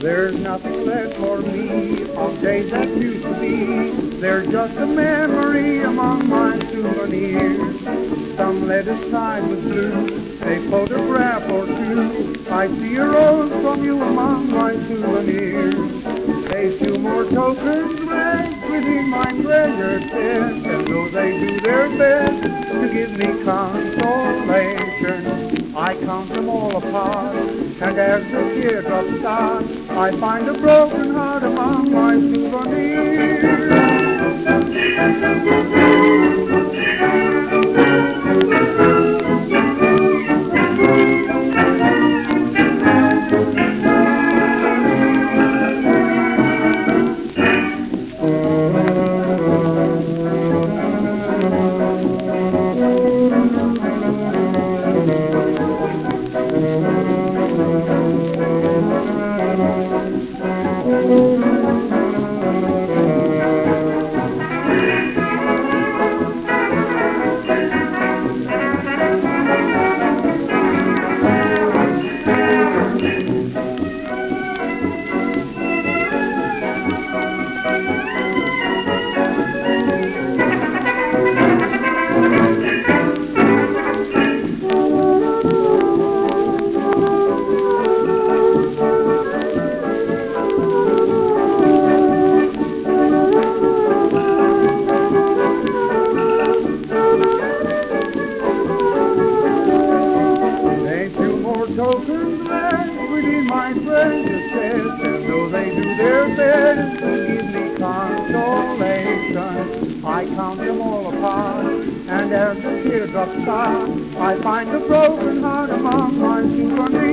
There's nothing left for me of days that used to be. There's just a memory among my souvenirs. Some letters tied with blue, a photograph or two. I see a rose from you among my souvenirs. A few more tokens ranked within my treasure chest, and though they do their best to give me consolation, I count them all apart, and as the teardrops start, I find a broken heart among my souvenirs. Tokens left within my treasure chest, and though they do their best to give me consolation, I count them all apart, and as the teardrops start, I find a broken heart among my souvenirs.